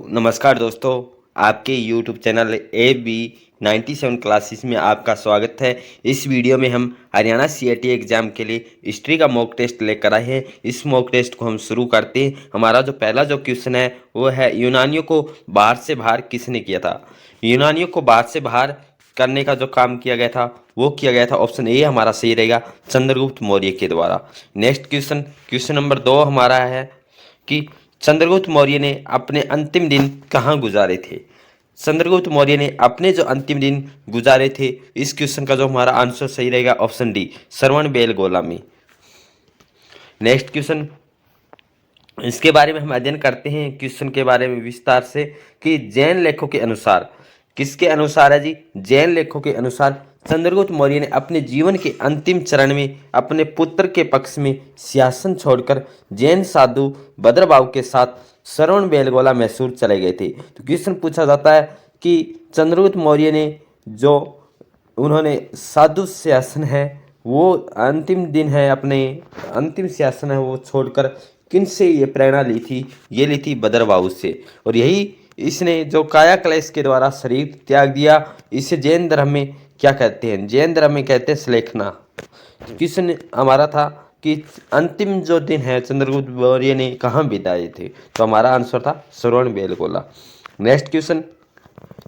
नमस्कार दोस्तों, आपके YouTube चैनल AB97 क्लासेस में आपका स्वागत है। इस वीडियो में हम हरियाणा CAT एग्ज़ाम के लिए हिस्ट्री का मॉक टेस्ट लेकर आए हैं। इस मॉक टेस्ट को हम शुरू करते हैं। हमारा जो पहला क्वेश्चन है वो है, यूनानियों को बाहर से बाहर किसने किया था? यूनानियों को बाहर से बाहर करने का जो काम किया गया था वो किया गया था, ऑप्शन ए हमारा सही रहेगा, चंद्रगुप्त मौर्य के द्वारा। नेक्स्ट क्वेश्चन नंबर 2 हमारा है कि चंद्रगुप्त मौर्य ने अपने अंतिम दिन कहाँ गुजारे थे? चंद्रगुप्त मौर्य ने अपने जो अंतिम दिन गुजारे थे, इस क्वेश्चन का जो हमारा आंसर सही रहेगा, ऑप्शन डी, श्रवणबेलगोला में। नेक्स्ट क्वेश्चन, इसके बारे में हम अध्ययन करते हैं क्वेश्चन के बारे में विस्तार से कि जैन लेखों के अनुसार, किसके अनुसार है जी? जैन लेखों के अनुसार चंद्रगुप्त मौर्य ने अपने जीवन के अंतिम चरण में अपने पुत्र के पक्ष में सिंहासन छोड़कर जैन साधु भद्रबाहु के साथ श्रवणबेलगोला मैसूर चले गए थे। तो क्वेश्चन पूछा जाता है कि चंद्रगुप्त मौर्य ने जो उन्होंने साधु सिंहासन है वो अंतिम दिन है, अपने अंतिम सिंहासन है वो छोड़कर किनसे ये प्रेरणा ली थी? ये ली थी भद्रबाहु से। और यही इसने जो काया क्लेश के द्वारा शरीर त्याग दिया, इसे जैन धर्म में क्या कहते हैं? जैन धर्म में कहते हैं श्लेखना। क्वेश्चन हमारा था कि अंतिम जो दिन है चंद्रगुप्त मौर्य ने कहाँ बिताए थे? तो हमारा आंसर था श्रवणबेलगोला। नेक्स्ट क्वेश्चन,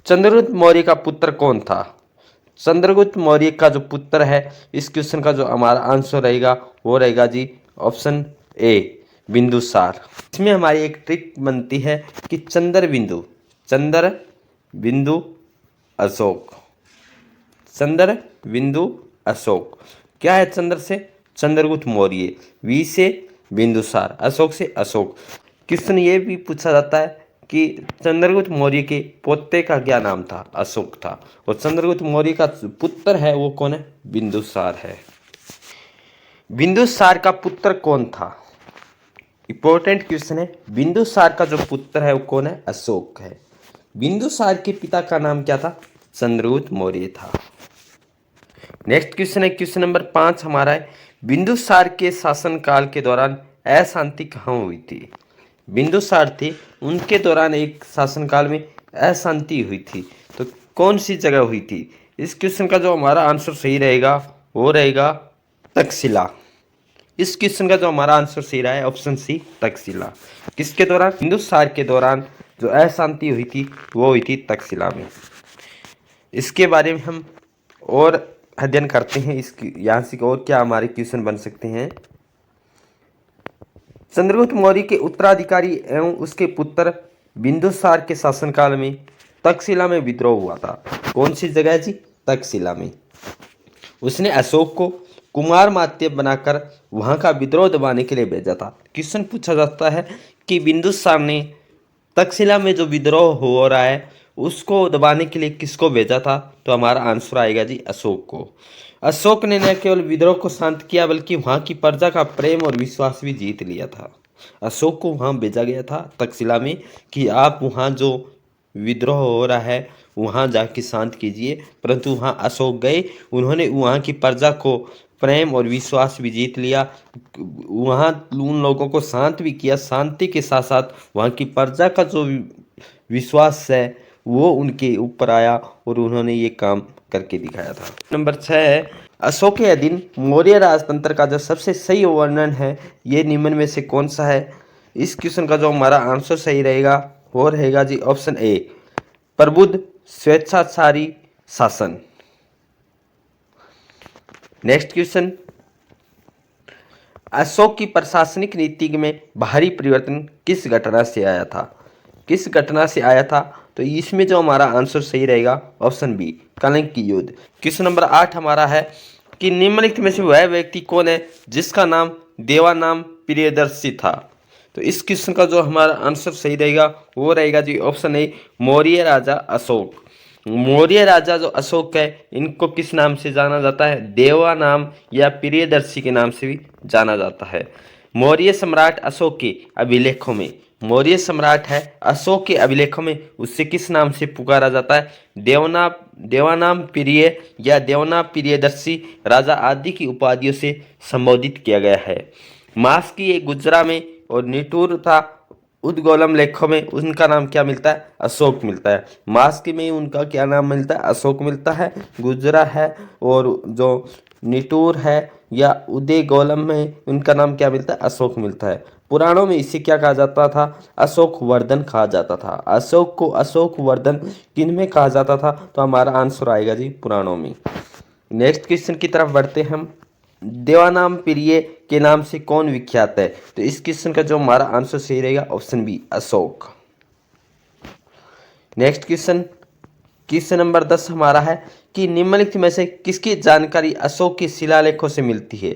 चंद्रगुप्त मौर्य का पुत्र कौन था? चंद्रगुप्त मौर्य का जो पुत्र है, इस क्वेश्चन का जो हमारा आंसर रहेगा वो रहेगा जी, ऑप्शन ए, बिंदुसार। इसमें हमारी एक ट्रिक बनती है कि चंद्र बिंदु अशोक, चंद्र बिंदु अशोक क्या है? चंद्र से चंद्रगुप्त मौर्य, वी से बिंदुसार, अशोक से अशोक। क्वेश्चन ये भी पूछा जाता है कि चंद्रगुप्त मौर्य के पोते का क्या नाम था? अशोक था। और चंद्रगुप्त मौर्य का पुत्र है वो कौन है? बिंदुसार है। बिंदुसार का पुत्र कौन था? इंपॉर्टेंट क्वेश्चन है। बिंदुसार का जो पुत्र है वो कौन है? अशोक है। बिंदुसार के पिता का नाम क्या था? चंद्रगुप्त मौर्य था। नेक्स्ट क्वेश्चन है, क्वेश्चन नंबर 5 हमारा है, बिंदुसार के शासनकाल के दौरान अशांति कहाँ हुई थी? बिंदुसार थे, उनके दौरान एक शासनकाल में अशांति हुई थी, तो कौन सी जगह हुई थी? इस क्वेश्चन का जो हमारा आंसर सही रहेगा वो रहेगा तक्षशिला। इस क्वेश्चन का जो हमारा आंसर सही रहा है, ऑप्शन सी, तक्षशिला। किसके दौरान? बिंदुसार के दौरान जो अशांति हुई थी वो हुई थी तक्षशिला में। इसके बारे में हम और अध्ययन करते हैं। इसकी यहाँ से और क्या हमारे क्वेश्चन बन सकते हैं? चंद्रगुप्त मौर्य के उत्तराधिकारी एवं उसके पुत्र बिंदुसार के शासनकाल में तक्षशिला में विद्रोह हुआ था। कौन सी जगह है जी? तक्षशिला में। उसने अशोक को कुमारमात्य बनाकर वहां का विद्रोह दबाने के लिए भेजा था। क्वेश्चन पूछा जाता है कि बिंदुसार ने तक्षशिला में जो विद्रोह हो रहा है उसको दबाने के लिए किसको भेजा था? तो हमारा आंसर आएगा जी, अशोक को। अशोक ने न केवल विद्रोह को शांत किया बल्कि वहां की प्रजा का प्रेम और विश्वास भी जीत लिया था। अशोक को वहां भेजा गया था तक्षशिला में कि आप वहां जो विद्रोह हो रहा है वहां जाके शांत कीजिए, परंतु वहां अशोक गए, उन्होंने वहां की प्रजा को प्रेम और विश्वास भी जीत लिया, वहां उन लोगों को शांत भी किया, शांति के साथ साथ वहां की प्रजा का जो विश्वास है वो उनके ऊपर आया और उन्होंने ये काम करके दिखाया था। नंबर 6, अशोक के अधीन मौर्य राजतंत्र का जो सबसे सही वर्णन है ये निम्न में से कौन सा है? इस क्वेश्चन का जो हमारा आंसर सही रहेगा वो रहेगा जी, ऑप्शन ए, प्रबुद्ध स्वेच्छाचारी शासन। नेक्स्ट क्वेश्चन, अशोक की प्रशासनिक नीति में भारी परिवर्तन किस घटना से आया था? किस घटना से आया था? तो इसमें जो हमारा आंसर सही रहेगा, ऑप्शन बी, कलिंग की युद्ध। क्वेश्चन नंबर 8 हमारा है कि निम्नलिखित में से वह व्यक्ति कौन है जिसका नाम देवानाम प्रियदर्शी था? तो इस क्वेश्चन का जो हमारा आंसर सही रहेगा वो रहेगा जी, ऑप्शन ए, मौर्य राजा अशोक। मौर्य राजा जो अशोक है इनको किस नाम से जाना जाता है? देवानाम या प्रियदर्शी के नाम से भी जाना जाता है। मौर्य सम्राट अशोक के अभिलेखों में, मौर्य सम्राट है अशोक के अभिलेखों में उसे किस नाम से पुकारा जाता है? देवानाम प्रिय या देवना प्रियदर्शी राजा आदि की उपाधियों से संबोधित किया गया है। मास की एक गुजरा में और निठुर था उद्गोलम लेखों में उनका नाम क्या मिलता है? अशोक मिलता है। मास्क में उनका क्या नाम मिलता है? अशोक मिलता है। गुजरा है और जो निटूर है या उदयगोलम में उनका नाम क्या मिलता है? अशोक मिलता है। पुराणों में इसे क्या कहा जाता था? अशोक वर्धन कहा जाता था। अशोक को अशोक वर्धन किन में कहा जाता था? तो हमारा आंसर आएगा जी पुराणों में। नेक्स्ट क्वेश्चन की तरफ बढ़ते हैं हम। देवानाम प्रिय के नाम से कौन विख्यात है? तो इस क्वेश्चन का जो हमारा आंसर सही रहेगा option B, Ashok. Next question, question number 10 हमारा है कि निम्नलिखित में से किसकी जानकारी अशोक के शिलालेखों से मिलती है?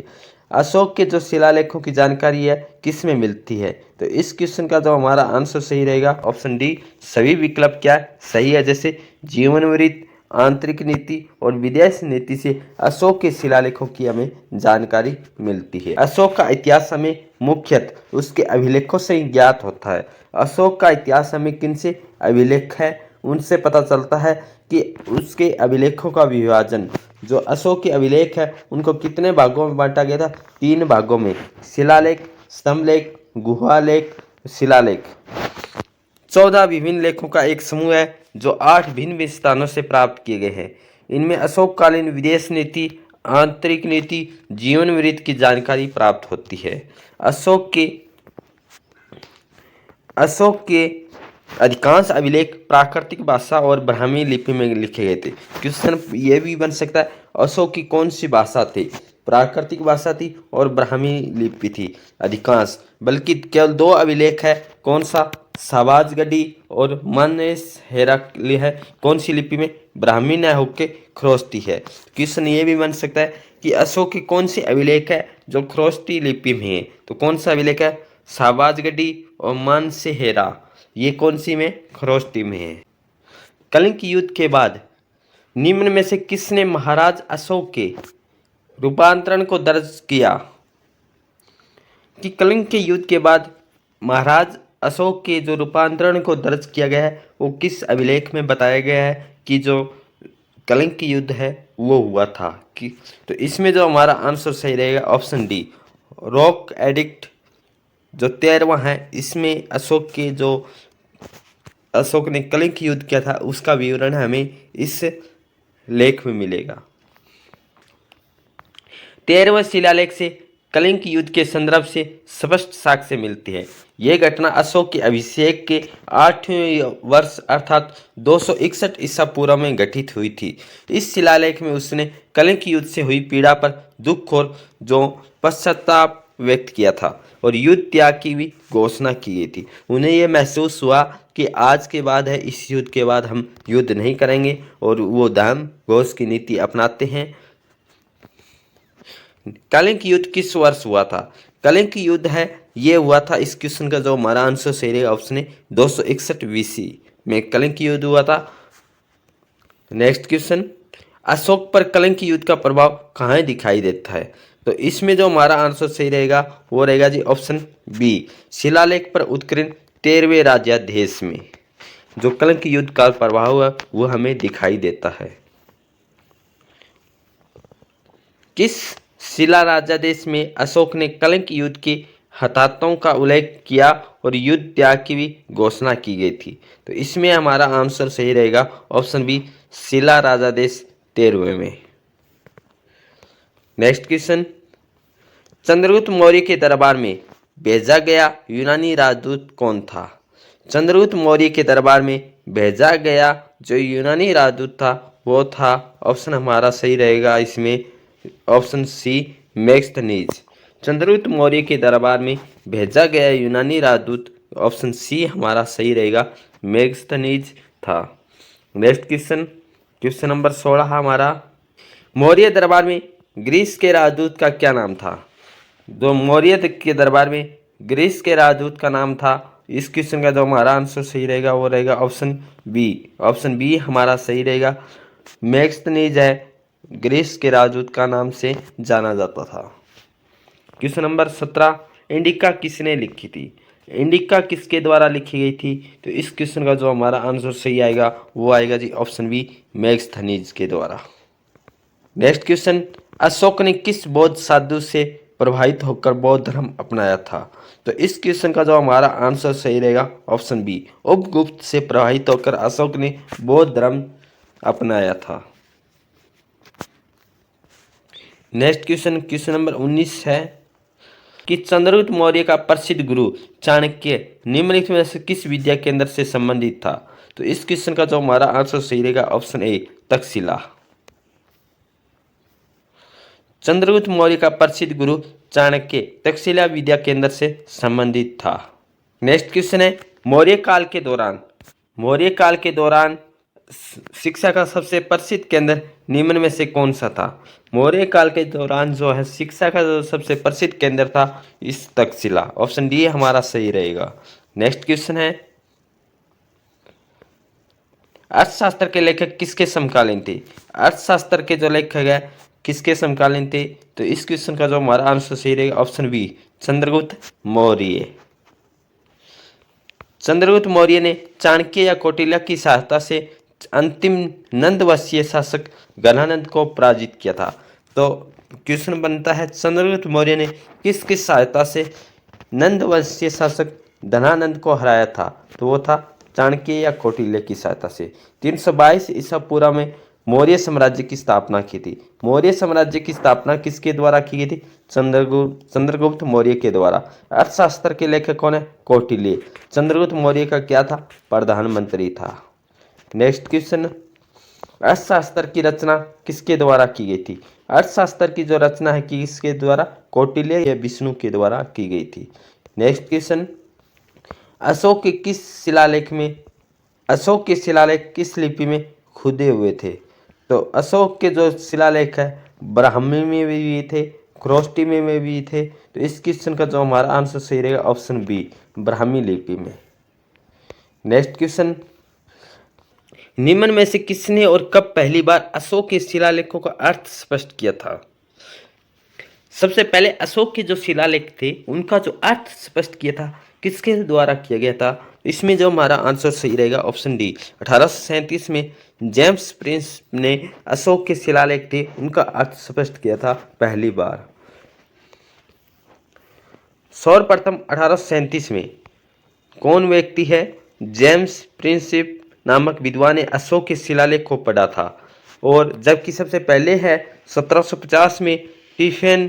अशोक के जो शिलालेखों की जानकारी है किस में मिलती है? तो इस क्वेश्चन का जो हमारा आंसर सही रहेगा ऑप्शन डी, सभी विकल्प क्या है? सही है। जैसे जीवन वृत्त, आंतरिक नीति और विदेश नीति से अशोक के शिलालेखों की हमें जानकारी मिलती है। अशोक का इतिहास हमें मुख्यतः उसके अभिलेखों से ही ज्ञात होता है। अशोक का इतिहास हमें किन से अभिलेख है उनसे पता चलता है कि उसके अभिलेखों का विभाजन, जो अशोक के अभिलेख है उनको कितने भागों में बांटा गया था? 3 भागों में, शिलालेख, स्तंभलेख, गुहालेख, शिलालेख। 14 विभिन्न लेखों का एक समूह है जो 8 भिन्न भिन्न स्थानों से प्राप्त किए गए हैं। इनमें अशोककालीन विदेश नीति, आंतरिक नीति, जीवन वृत्त की जानकारी प्राप्त होती है। अशोक के अधिकांश अभिलेख प्राकृतिक भाषा और ब्राह्मी लिपि में लिखे गए थे। क्वेश्चन ये भी बन सकता है अशोक की कौन सी भाषा थी? प्राकृतिक भाषा थी और ब्राह्मी लिपि थी अधिकांश, बल्कि केवल 2 अभिलेख है। कौन सा? सवाजगढ़ी और मानस हेराक्ली है। कौन सी लिपि में? ब्राह्मी न होके खरोष्टी है। क्वेश्चन ये भी बन सकता है कि अशोक की कौन सी अभिलेख है जो खरोष्टी लिपि में है? तो कौन सा अभिलेख है? सवाजगढ़ी और मानसेहेरा। ये कौन सी में? खरोष्टी में है। कलिंग युद्ध के बाद निम्न में से किसने महाराज अशोक के रूपांतरण को दर्ज किया? कि कलिंग के युद्ध के बाद महाराज अशोक के जो रूपांतरण को दर्ज किया गया है वो किस अभिलेख में बताया गया है कि जो कलिंग की युद्ध है वो हुआ था? कि तो इसमें जो हमारा आंसर सही रहेगा ऑप्शन डी, रॉक एडिक्ट जो 13वां है, इसमें अशोक ने कलिंग युद्ध किया था उसका विवरण हमें इस लेख में मिलेगा। 13वें शिलालेख से कलिंग युद्ध के संदर्भ से स्पष्ट साक्ष्य मिलती है। यह घटना अशोक के अभिषेक के 8वें वर्ष अर्थात 261 ईसा पूर्व में घटित हुई थी। इस शिलालेख में उसने कलिंग युद्ध से हुई पीड़ा पर दुख और जो पश्चाताप व्यक्त किया था और युद्ध त्याग की भी घोषणा की गई थी। उन्हें यह महसूस हुआ कि आज के बाद है, इस युद्ध के बाद हम युद्ध नहीं करेंगे और वो धर्म घोष की नीति अपनाते हैं। कलिंग युद्ध किस वर्ष हुआ था? कलिंग युद्ध है ये हुआ था, इस क्वेश्चन का जो हमारा आंसर सही रहेगा ऑप्शन है 261 BC में कलिंग युद्ध हुआ था। नेक्स्ट क्वेश्चन, अशोक पर कलिंग युद्ध का प्रभाव कहाँ दिखाई देता है? तो इसमें जो हमारा आंसर सही रहेगा वो रहेगा जी ऑप्शन बी, शिलालेख पर उत्कीर्ण 13वें राज्यादेश में जो कलिंग युद्ध का प्रभाव है वो हमें दिखाई देता है। किस शिला राज्यादेश में अशोक ने कलिंग युद्ध के हताहतों का उल्लेख किया और युद्ध त्याग की भी घोषणा की गई थी? तो इसमें हमारा आंसर सही रहेगा ऑप्शन बी, शिला राज्यादेश 13वें में। नेक्स्ट क्वेश्चन, चंद्रगुप्त मौर्य के दरबार में भेजा गया यूनानी राजदूत कौन था? चंद्रगुप्त मौर्य के दरबार में भेजा गया जो यूनानी राजदूत था वो था, ऑप्शन हमारा सही रहेगा इसमें ऑप्शन सी, मैग्स्थनीज। चंद्रगुप्त मौर्य के दरबार में भेजा गया यूनानी राजदूत, ऑप्शन सी हमारा सही रहेगा, मैग्स्थनीज था। नेक्स्ट क्वेश्चन, क्वेश्चन नंबर 16 हमारा, मौर्य दरबार में ग्रीस के राजदूत का क्या नाम था? जो मौर्य के दरबार में ग्रीस के राजदूत का नाम था, इस क्वेश्चन का जो हमारा आंसर सही रहेगा वो रहेगा ऑप्शन बी। ऑप्शन बी हमारा सही रहेगा, मैग्स्थनीज है ग्रीस के राजदूत का नाम से जाना जाता था। क्वेश्चन नंबर 17, इंडिका किसने लिखी थी? इंडिका किसके द्वारा लिखी गई थी? तो इस क्वेश्चन का जो हमारा आंसर सही आएगा वो आएगा जी ऑप्शन बी, मैग्स्थनीज के द्वारा। नेक्स्ट क्वेश्चन, अशोक ने किस बौद्ध साधु से प्रभावित होकर बौद्ध धर्म अपनाया था। तो इस क्वेश्चन का जो हमारा आंसर सही रहेगा ऑप्शन बी, उपगुप्त से प्रभावित होकर अशोक ने बौद्ध धर्म अपनाया था। नेक्स्ट क्वेश्चन, क्वेश्चन नंबर 19 है कि चंद्रगुप्त मौर्य का प्रसिद्ध गुरु चाणक्य निम्नलिखित में से किस विद्या केंद्र से संबंधित था। तो इस क्वेश्चन का जो हमारा आंसर सही रहेगा ऑप्शन ए, तक्षशिला। चंद्रगुप्त मौर्य का प्रसिद्ध गुरु चाणक्य तक्षशिला विद्या केंद्र से संबंधित था। नेक्स्ट क्वेश्चन है, मौर्य काल के दौरान शिक्षा का सबसे प्रसिद्ध केंद्र निम्न में से कौन सा था। मौर्य काल के दौरान जो है शिक्षा का जो सबसे प्रसिद्ध केंद्र था इस तक्षशिला, ऑप्शन डी हमारा सही रहेगा। नेक्स्ट क्वेश्चन है, अर्थशास्त्र के लेखक किसके समकालीन थे। अर्थशास्त्र के जो लेखक है किसके समकालीन थे। तो इस क्वेश्चन का जो हमारा आंसर सही रहेगा ऑप्शन बी, चंद्रगुप्त मौर्य। चंद्रगुप्त मौर्य ने चाणक्य या कौटिल्य की सहायता से अंतिम नंदवंशीय शासक घनानंद को पराजित किया था। तो क्वेश्चन बनता है, चंद्रगुप्त मौर्य ने किसकी सहायता से नंदवंशीय शासक धनानंद को हराया था। तो वो था चाणक्य या कौटिल्य की सहायता से। 322 ईसा पूर्व में मौर्य साम्राज्य की स्थापना की थी। मौर्य साम्राज्य की स्थापना किसके द्वारा की गई थी। चंद्रगुप्त मौर्य के द्वारा। अर्थशास्त्र के लेखक कौन है, कौटिल्य। चंद्रगुप्त मौर्य का क्या था, प्रधानमंत्री था। नेक्स्ट क्वेश्चन, अर्थशास्त्र की रचना किसके द्वारा की गई थी। अर्थशास्त्र की जो रचना है किसके द्वारा, कौटिल्य या विष्णु के द्वारा की गई थी। नेक्स्ट क्वेश्चन, अशोक के शिलालेख किस लिपि में खुदे हुए थे। तो अशोक के जो शिलालेख है ब्राह्मी में भी थे, ख्रोष्टी में भी थे। तो इस क्वेश्चन का जो हमारा आंसर सही रहेगा ऑप्शन बी, ब्राह्मी लिपि में। नेक्स्ट क्वेश्चन, निम्न में से किसने और कब पहली बार अशोक के शिलालेखों का अर्थ स्पष्ट किया था। सबसे पहले अशोक के जो शिलालेख थे उनका जो अर्थ स्पष्ट किया था किसके द्वारा किया गया था। इसमें जो हमारा आंसर सही रहेगा ऑप्शन डी, 1837 में जेम्स प्रिंस ने अशोक के शिलालेख थे उनका अर्थ स्पष्ट किया था पहली बार। सर्वप्रथम 1837 में कौन व्यक्ति है, जेम्स प्रिंसिप नामक विद्वान ने अशोक के शिलालेख को पढ़ा था। और जबकि सबसे पहले है 1750 में स्टीफेन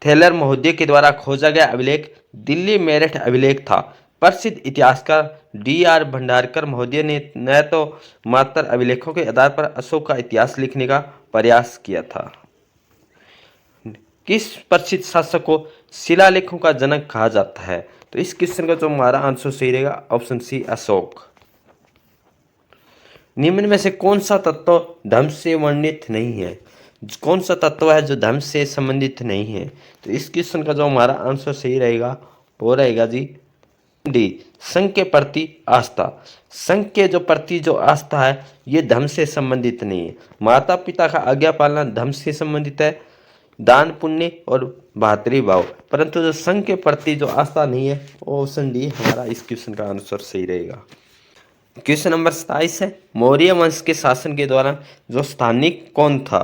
थेलर महोदय के द्वारा खोजा गया अभिलेख दिल्ली मेरठ अभिलेख था। प्रसिद्ध इतिहासकार D.R. भंडारकर महोदय ने न तो मात्र अभिलेखों के आधार पर अशोक का इतिहास लिखने का प्रयास किया था। किस प्रसिद्ध शासक को शिलालेखों का जनक कहा जाता है। तो इस क्वेश्चन का जो हमारा आंसर सही रहेगा ऑप्शन सी, अशोक। निम्न में से कौन सा तत्व धर्म से वर्णित नहीं है। कौन सा तत्व है जो धर्म से संबंधित नहीं है। तो इस क्वेश्चन का जो हमारा आंसर सही रहेगा वो रहेगा जी डी, संघ के प्रति आस्था। संघ के जो प्रति जो आस्था है ये धर्म से संबंधित नहीं है। माता पिता का आज्ञा पालना धर्म से संबंधित है, दान पुण्य और भातृभाव, परंतु जो संघ के प्रति जो आस्था नहीं है वो ऑप्शन डी हमारा इस क्वेश्चन का आंसर सही रहेगा। क्वेश्चन नंबर 27 है, मौर्य वंश के शासन के दौरान जो स्थानिक कौन था।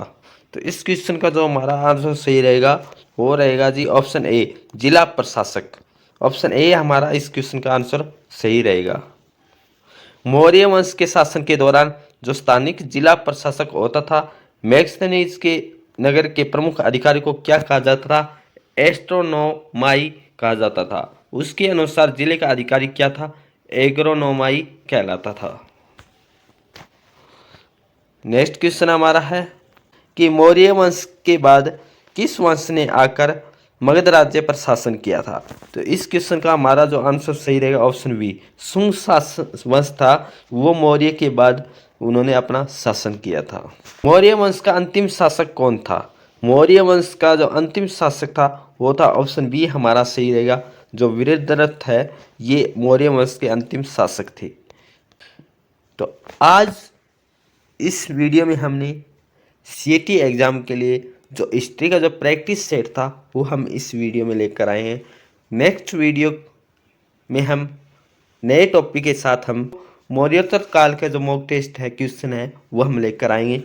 तो इस क्वेश्चन का जो हमारा आंसर सही रहेगा वो रहेगा जी ऑप्शन ए, जिला प्रशासक। ऑप्शन ए हमारा इस क्वेश्चन का आंसर सही रहेगा। मौर्य वंश के शासन के दौरान जो स्थानिक जिला प्रशासक होता था, मैक्सनीज के नगर के प्रमुख अधिकारी को क्या कहा जाता था, एस्ट्रोनोमाई कहा जाता था। उसके अनुसार जिले का अधिकारी क्या था, एग्रोनोमाई कहलाता था। नेक्स्ट क्वेश्चन हमारा है कि मौर्य वंश के बाद किस वंश ने आकर मगध राज्य पर शासन किया था। तो इस क्वेश्चन का हमारा जो आंसर सही रहेगा ऑप्शन बी, शुंग वंश था वो मौर्य के बाद उन्होंने अपना शासन किया था। मौर्य वंश का अंतिम शासक कौन था। मौर्य वंश का जो अंतिम शासक था वो था ऑप्शन बी हमारा सही रहेगा, जो वीरद्रथ है ये मौर्य वंश के अंतिम शासक थे। तो आज इस वीडियो में हमने CAT एग्ज़ाम के लिए जो हिस्ट्री का जो प्रैक्टिस सेट था वो हम इस वीडियो में लेकर आए हैं। नेक्स्ट वीडियो में हम नए टॉपिक के साथ हम मौर्योत्तर काल का जो मॉक टेस्ट है क्वेश्चन है वो हम लेकर आएंगे।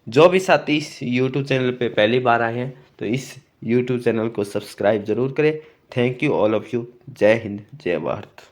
जो भी साथी इस यूट्यूब चैनल पे पहली बार आए हैं तो इस यूट्यूब चैनल को सब्सक्राइब जरूर करें। Thank you all of you. जय हिंद, जय भारत।